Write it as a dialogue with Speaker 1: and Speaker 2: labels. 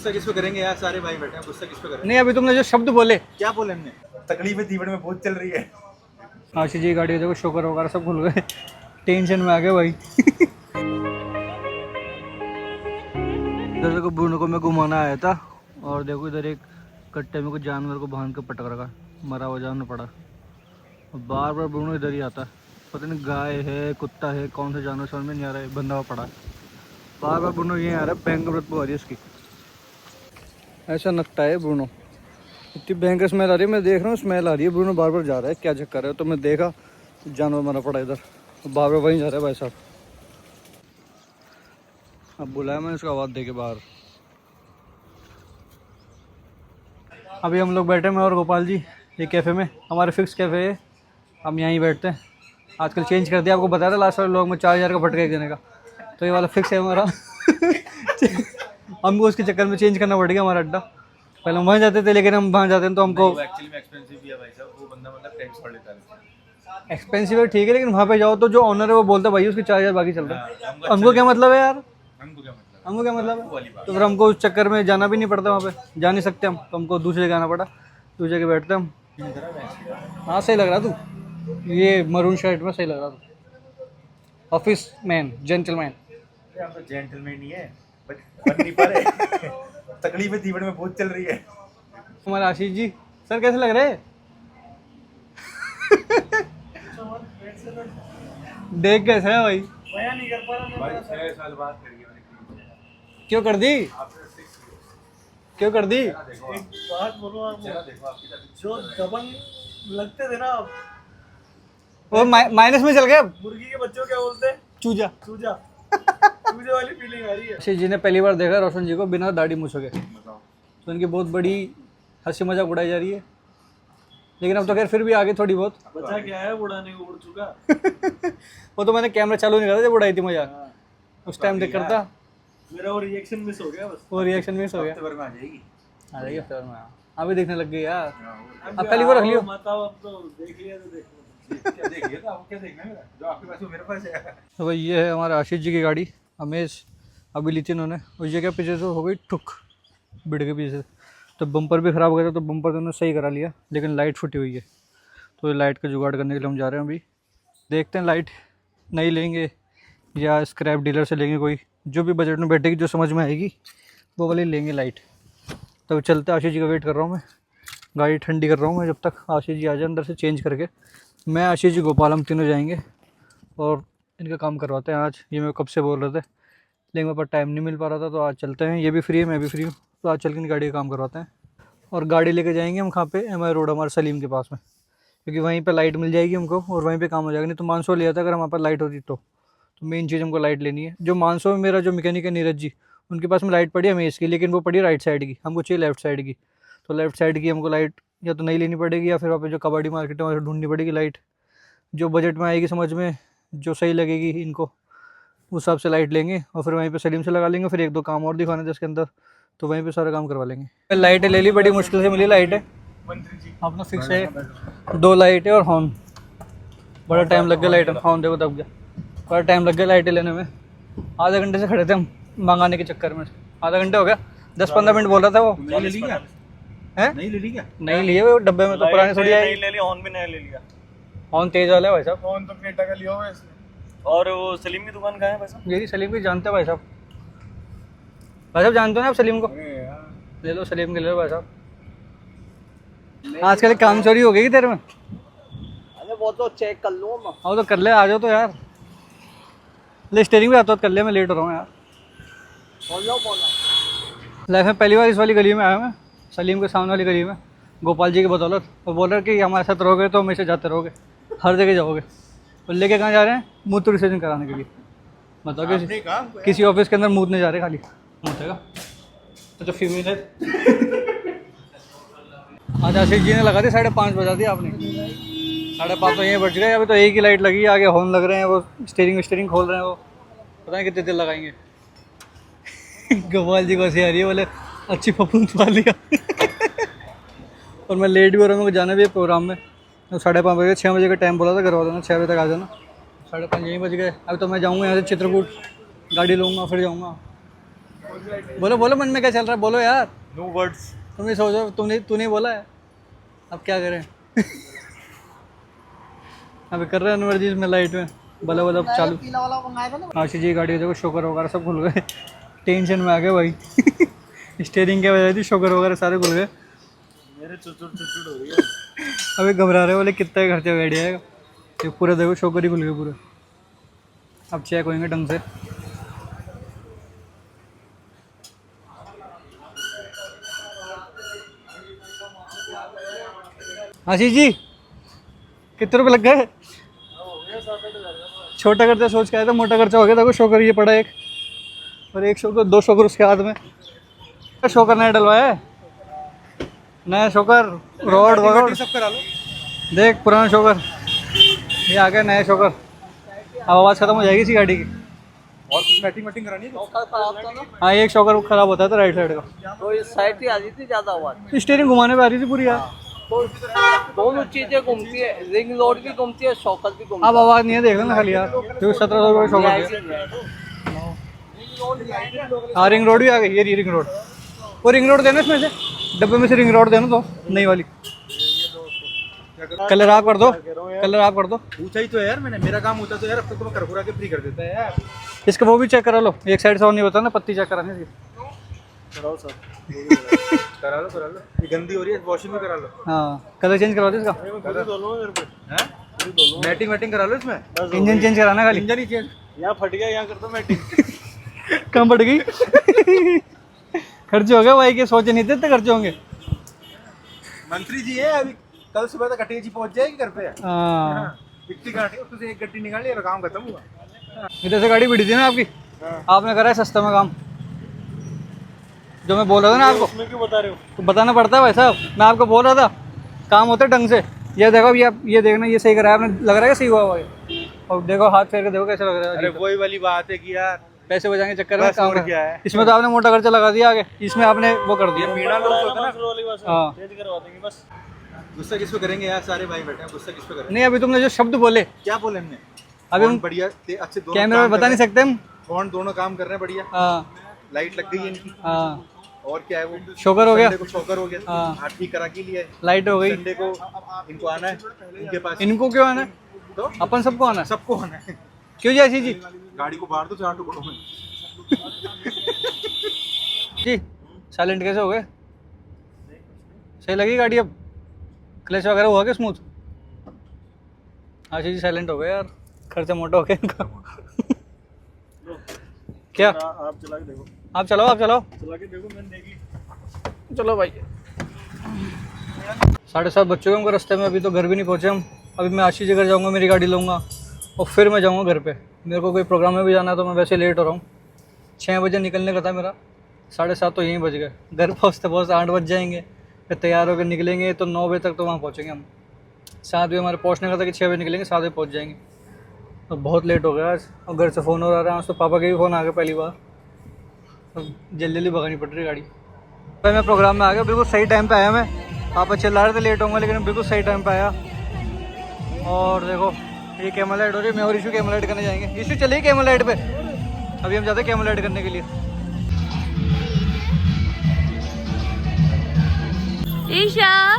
Speaker 1: गुस्सा किस पे करेंगे यार, सारे भाई बैठे हैं, गुस्सा किस पे करेंगे?
Speaker 2: नहीं अभी तुमने जो शब्द बोले,
Speaker 1: क्या बोले हमने? तकलीफें जीवन में बहुत चल रही है।
Speaker 2: आशीष जी गाड़ी देखो, शुगर वगैरह सब खुल गए, टेंशन में आ गए भाई। इधर देखो ब्रूनो को मैं घुमाना आया था और देखो इधर एक कट्टे में कुछ जानवर को बांध के पटक रखा, मरा हुआ जानवर पड़ा। बार बार ब्रूनो इधर ही आता है, पता नहीं गाय है कुत्ता है कौन सा जानवर समझ में नहीं आ रहा है, बंधा हुआ पड़ा है। बार बार ब्रूनो ये आ रहा है, भयंकर बदबू आ रही है इसकी, ऐसा नकटा है ब्रूनो, इतनी भयंकर स्मेल आ रही है। मैं देख रहा हूँ स्मेल आ रही है, ब्रूनो बार बार जा रहा है, क्या चक्कर है? तो मैं देखा जानवर मरा पड़ा इधर, बार बार वहीं जा रहा है भाई साहब। अब बुलाया मैंने उसको आवाज़ दे के बाहर। अभी हम लोग बैठे मैं और गोपाल जी ये कैफ़े में, हमारे फिक्स कैफ़े है, हम यहीं बैठते हैं। आजकल चेंज कर दिया, आपको बताया था लास्ट वाले लोग में 4000 का फटका एक देने का, तो ये वाला फिक्स है हमारा। हमको उसके चक्कर में चेंज करना पड़ गया हमारा अड्डा। पहले हम वहाँ जाते थे, लेकिन हम वहाँ जाते हैं तो हमको
Speaker 1: एक्चुअली में एक्सपेंसिव भी है भाई साहब, वो बंदा मतलब टैक्स भर लेता है।
Speaker 2: एक्सपेंसिव है ठीक है, लेकिन वहाँ पे जाओ तो जो ऑनर है वो बोलता है भाई उसके 4000 बाकी चल रहा है। हमको क्या मतलब है यार,
Speaker 1: हमको क्या मतलब?
Speaker 2: हमको क्या मतलब है? तो फिर हमको उस चक्कर में जाना भी नहीं पड़ता, वहाँ पे जा नहीं सकते हम, तो हमको दूसरी जगह आना पड़ा, दूसरी जगह बैठते हम। हाँ सही लग रहा तू, ये मरून शर्ट में सही लग रहा तू, ऑफिस मैन, जेंटलमैन।
Speaker 1: हम तो जेंटलमैन ही है, बट बन नहीं पा रहे। तकलीफें जीवन में बहुत चल रही है।
Speaker 2: हमारे आशीष जी सर कैसे लग रहे हैं? देख कैसे है भाई?
Speaker 1: बयान नहीं कर पा रहा भाई, 6 साल बाद कर गया मैंने।
Speaker 2: क्यों कर दी, क्यों कर दी?
Speaker 1: एक बात बोलो आप, देखो आपकी जो दबंग लगते थे ना आप,
Speaker 2: वो माइनस में चल गया अब।
Speaker 1: मुर्गी के बच्चों क्या बोलते हैं?
Speaker 2: चूजा।
Speaker 1: चूजा। चूजे वाली फीलिंग आ रही है।
Speaker 2: आशीष जी ने पहली बार देखा रोशन जी को बिना दाढ़ी मूंछ के,
Speaker 1: बताओ।
Speaker 2: तो इनकी बहुत बड़ी हंसी मजाक उड़ाई जा रही है, लेकिन अब तो खैर फिर भी आगे थोड़ी बहुत।
Speaker 1: बच्चा क्या है, उड़ाने को उड़ चुका।
Speaker 2: वो तो मैंने कैमरा चालू नहीं करा था जब उड़ाई थी मजाक, उस टाइम देख करता।
Speaker 1: मेरा वो रिएक्शन मिस हो गया बस।
Speaker 2: वो रिएक्शन मिस हो गया।
Speaker 1: हफ्ते भर में आ जाएगी।
Speaker 2: आ जाइए हफ्ते भर में, अभी देखने लग गई यार। अब कल ही वो रख लियो।
Speaker 1: बताओ, अब तो देख लिया तो देख लो। क्या देख लिया था? अब क्या देखना है मेरा? जो आपके पास है वो मेरे पास है।
Speaker 2: तो भाई ये है हमारा आशीष जी की गाड़ी, अमेश अभी ली थी इन्होंने, उस जगह पीछे से हो गई ठुक बिड़ के पीछे, तो बम्पर भी ख़राब हो गया था, तो बम्पर तो उन्होंने सही करा लिया, लेकिन लाइट फूटी हुई है, तो ये लाइट का जुगाड़ करने के लिए हम जा रहे हैं। अभी देखते हैं लाइट नई लेंगे या स्क्रैप डीलर से लेंगे, कोई जो भी बजट में बैठेगी, जो समझ में आएगी वो वाली लेंगे लाइट। तब चलते, आशीष जी का वेट कर रहा हूँ मैं, गाड़ी ठंडी कर रहा हूँ मैं जब तक आशीष जी आ जाए अंदर से चेंज करके। मैं आशीष जी गोपाल हम तीनों जाएंगे और इनका काम करवाते हैं आज। ये मैं कब से बोल रहे थे, लेकिन मेरे पास टाइम नहीं मिल पा रहा था, तो आज चलते हैं। ये भी फ्री है, मैं भी फ्री हूँ, तो आज चल के गाड़ी का काम करवाते हैं। और गाड़ी लेके जाएंगे हम कहाँ पे, MI रोड हमारे सलीम के पास में, क्योंकि वहीं पे लाइट मिल जाएगी हमको और वहीं पे काम हो जाएगा। नहीं तो मानसो लिया था अगर हमारे पास लाइट होती तो मेन चीज़ हमको लाइट लेनी है। जो मानसो में मेरा जो मैकेनिक है नीरज जी, उनके पास में लाइट पड़ी है हमेश की, लेकिन वो पड़ी राइट साइड की, हमको चाहिए लेफ्ट साइड की। तो लेफ्ट साइड की हमको लाइट या तो नहीं लेनी पड़ेगी, या फिर वहाँ पे जो कबाड़ी मार्केट है वहाँ से ढूंढनी पड़ेगी लाइट, जो बजट में आएगी समझ में, जो सही लगेगी इनको, उस हिसाब से लाइट लेंगे और फिर वहीं पे सलीम से लगा लेंगे। फिर 1-2 काम और दिखाने थे इसके अंदर, तो वहीं पे सारा काम करवा लेंगे। लाइटें ले ली, बड़ी मुश्किल से मिली लाइटें, अपना फिक्स है 2 लाइटें और हॉर्न। बड़ा टाइम लग गया लाइट हॉर्न देखो दब गया, बड़ा टाइम लग गया लाइटें लेने में। आधे घंटे से खड़े थे हम मंगाने के चक्कर में, आधा घंटे हो गया, 10-15 मिनट बोल रहा था वो।
Speaker 1: नहीं ले ली क्या?
Speaker 2: है
Speaker 1: नहीं ले ली क्या?
Speaker 2: नहीं लिए वो डब्बे में, तो पुरानी थोड़ी आई।
Speaker 1: नहीं ले लिया, ऑन भी नहीं ले लिया।
Speaker 2: हॉर्न तेज वाला है भाई साहब,
Speaker 1: ऑन तो क्रेटा का लिया हुआ है इसने। और वो सलीम की दुकान कहाँ है भाई साहब?
Speaker 2: यही सलीम की जानते हैं भाई साहब, भाई साहब जानते हो ना आप सलीम को? ले लो सलीम के, ले लो भाई साहब। आजकल काम चोरी हो गई तेरे में?
Speaker 1: अरे वो तो चेक कर लो मैं।
Speaker 2: आओ तो कर ले, आ जाओ तो यार, ले स्टेयरिंग भी आता तो कर ले, मैं लेट हो रहा हूँ यार। लाइफ में पहली बार इस वाली गली में आया मैं, सलीम के सामने वाली गली में, गोपाल जी की बदौलत। वो बोल रहे कि हमारे साथ रहोगे तो हमेशा जाते रहोगे, हर जगह जाओगे। और लेके कहाँ जा रहे हैं? मूत्र विसर्जन कराने के लिए। मतलब किसी ऑफिस के अंदर मूतने जा रहे हैं, खाली मूतेगा तो फीमेल है। आज आशीष जी ने लगा दी 5:30 बजा दिया आपने, 5:30 तो यहीं बज गए। अभी तो एक ही लाइट लगी, आगे हॉर्न लग रहे हैं, वो स्टीयरिंग खोल रहे हैं, वो पता नहीं कितने देर लगाएंगे। गोपाल जी को हंसी आ रही है, बोले अच्छी फपूंद पा लिया। और मैं लेट भी हो रहा हूँ, मुझे जाना भी है प्रोग्राम में। तो 5:30 बजे, 6 बजे का टाइम बोला था, करवा देना 6 बजे तक आ जाना। 5:30 यहीं बज गए। अभी तो मैं जाऊँगा यहाँ से चित्रकूट, गाड़ी लूँगा फिर जाऊँगा। बोलो बोलो, मन में क्या चल रहा है, बोलो यार।
Speaker 1: No words.
Speaker 2: तुम ही सोचो, तूने बोला है, अब क्या करें। अभी कर रहे हैं अनवर जी इसमें लाइट में बल्ब बल्ब चालू। आशीष जी गाड़ी देखो, शोकर वगैरह सब खुल गए। टेंशन में आ गए भाई। स्टीयरिंग की वजह थी, शोकर वगैरह सारे खुल गए।
Speaker 1: मेरे चुचुड़ हो रही है।
Speaker 2: अभी घबरा रहे, बोले कितना खर्चा बैठ जाएगा। ये पूरे देखो शोकर ही खुल गए पूरे। अब चेक होंगे ढंग से। आशीष जी कितने रुपए लग गए? छोटा खर्चा सोच के आया था, मोटा खर्चा हो गया। देखो शोकर ये पड़ा एक, और एक शोकर, 2 शोकर उसके हाथ में। शोकर नया डलवाया है, नया शोकर, रोड वगैरह
Speaker 1: सब करा लो।
Speaker 2: देख पुराना शोकर, ये आ गया नया शोकर। अब आवाज़ खत्म हो जाएगी इसी गाड़ी की।
Speaker 1: और कुछ मैटिंग करानी है?
Speaker 2: हाँ, एक शोकर खराब होता था राइट साइड का,
Speaker 3: तो इस साइड ही आ रही थी ज्यादा आवाज।
Speaker 2: स्टीयरिंग घुमाने पे आ रही थी पूरी यार।
Speaker 3: तो दोनों चीजें घूमती है, रिंग रोड भी घूमती है, शॉकर भी घूमती
Speaker 2: अब आवाज़ नहीं है, देख लेना खाली यार। तो 1700 रुपये शोकर दिया।
Speaker 3: है।
Speaker 2: हाँ, रिंग रोड भी आ गई, ये रिंग रोड। वो रिंग रोड देना इसमें से, डब्बे में से रिंग रोड देना तो नई वाली। कलर आप कर दो, कलर आप कर दो।
Speaker 1: पूछा ही तो है यार मैंने, मेरा काम होता तो यार अब तक तो मैं करकुरा के फ्री कर देता है यार।
Speaker 2: इसका वो भी चेक करा लो, एक साइड से और नहीं होता ना, पत्ती चेक कराने से।
Speaker 1: कराओ सर। करा लो। ये गंदी हो रही है, वॉशिंग भी करा लो।
Speaker 2: हाँ, कलर चेंज करवा दो इसका।
Speaker 1: मैटिंग करा लो इसमें।
Speaker 2: इंजन चेंज कराना खाली।
Speaker 1: इंजन ही चेंज। यहाँ फट गया, यहाँ कर दो मैटिंग।
Speaker 2: कम पड़ गई। खर्चे हो गए भाई के, सोचे नहीं थे इतने खर्चे होंगे।
Speaker 1: मंत्री जी है अभी, कल सुबह तक कटेजी पहुंच जाएगी घर पे।
Speaker 2: हाँ,
Speaker 1: इतनी गाड़ी, उसमें से एक गड्डी निकाल लिया, काम खत्म हुआ।
Speaker 2: इधर से गाड़ी बिड़ी थी ना आपकी, आपने करा है सस्ते में काम, जो मैं बोल रहा था ना आपको।
Speaker 1: उसमें क्यों बता रहे हो?
Speaker 2: तो बताना पड़ता है भाई साहब, मैं आपको बोल रहा था काम होते ढंग से। ये देखो, ये देखना, ये सही कराया आपने, लग रहा है कि सही हुआ भाई। और देखो हाथ फेर के देखो कैसे लग रहा है।
Speaker 1: अरे वही वाली बात है कि यार
Speaker 2: पैसे बचाने के चक्कर में काम
Speaker 1: क्या है।
Speaker 2: इसमें तो आपने मोटा खर्चा लगा दिया आगे, इसमें आपने वो कर दिया।
Speaker 1: पीड़ा लोग होता है ना,
Speaker 2: हाँ,
Speaker 1: चेंज करवा देंगे बस। गुस्सा किस पे करेंगे यार, सारे भाई बैठे हैं, गुस्सा किस पे करेंगे?
Speaker 2: नहीं अभी तुमने जो शब्द बोले,
Speaker 1: क्या बोले हमने?
Speaker 2: अभी हम
Speaker 1: बढ़िया अच्छे दोनों
Speaker 2: कैमरे में बता नहीं सकते हम।
Speaker 1: कौन दोनों काम कर रहे हैं बढ़िया।
Speaker 2: हाँ
Speaker 1: लाइट लग गई है इनकी,
Speaker 2: हाँ,
Speaker 1: और क्या है वो,
Speaker 2: शोकर हो गया,
Speaker 1: संडे को शोकर हो गया।
Speaker 2: हाँ।
Speaker 1: हाँ, ठीक करा के लिए
Speaker 2: लाइट हो गई।
Speaker 1: संडे को इनको आना है, इनके पास
Speaker 2: इनको क्यों आना है?
Speaker 1: तो
Speaker 2: अपन सबको आना है।
Speaker 1: सबको आना है।
Speaker 2: क्यों जी आशीष जी?
Speaker 1: गाड़ी को बाहर दो 4 टुकड़ों में।
Speaker 2: जी साइलेंट कैसे हो गए? सही लगी गाड़ी अब? क्लच वगैरह हुआ क्या स्मूथ? आशीष जी साइलेंट हो गए यार, खर्चा मोटा हो गया इनका। क्या
Speaker 1: आप चला के देखो,
Speaker 2: आप चलाओ
Speaker 1: चला के देखो, मैंने देखी।
Speaker 2: चलो भाई। 7:30 बज चुके हमको रास्ते में, अभी तो घर भी नहीं पहुँचे हम। अभी मैं आशीष जी घर जाऊँगा, मेरी गाड़ी लूँगा और फिर मैं जाऊँगा घर पे। मेरे को कोई प्रोग्राम में भी जाना है, तो मैं वैसे लेट हो रहा हूँ। 6 बजे निकलने का था मेरा, 7:30 तो यहीं बज गए। घर पहुँचते 8 बज जाएंगे, फिर तैयार होकर निकलेंगे तो 9 बजे तक तो वहाँ पहुँचेंगे हम। 7 बजे हमारे पहुँचने का था कि 6 बजे निकलेंगे, 7 बजे पहुँच जाएंगे। तो बहुत लेट हो गया आज, और घर से फ़ोन हो रहा है। आज तो पापा के भी फ़ोन आ गया पहली बार, तो जल्दी जल्दी भगानी पड़ रही गाड़ी। भाई मैं प्रोग्राम में आ गया, बिल्कुल सही टाइम पे आया मैं। पापा चिल्ला रहे थे लेट होंगे, लेकिन बिल्कुल सही टाइम पे आया। और देखो ये कैमल लाइट हो रही है, मैं और इशू कैमल लाइट करने जाएंगे। इशू चलिए कैमल लाइट पे, अभी हम जाते हैं कैमल लाइट करने के लिए।
Speaker 4: ईशा